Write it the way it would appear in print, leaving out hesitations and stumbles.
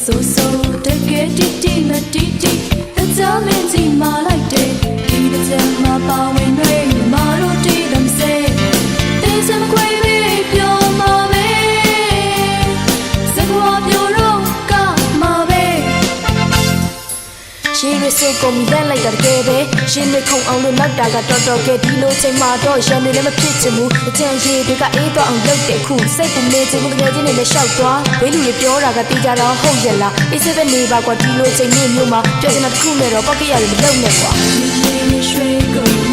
so so the get it in the tt the diamond in my like day the time my power rain my routine them say there's some great baby your mommy say what your rock my baby ရှင်ရဆိုကုန်လန့်လိုက်တာတကယ်ပဲရှင်တွေခုံအောင်လို့နောက်တာကတော်တော်ကဲဒီလိုချိန်မှာတော့ရန်တွေလည်းမဖြစ်ချင်ဘူးအချမ်းရည်တွေကအေးတော့အောင်လုပ်တဲ့ခုစိတ်ကူနေချင်ဘူးတကယ်ချင်းနဲ့လည်းရှောက်သွားဘေးလူတွေပြောတာကတီးကြတော့ဟုတ်ရလားအေးစက်ပဲနေပါကွာဒီလိုချိန်မျိုးမှာပြောချင်တာတစ်ခုနဲ့တော့ပောက်ကရတယ်မလုပ်နဲ့ကွာရွှေကို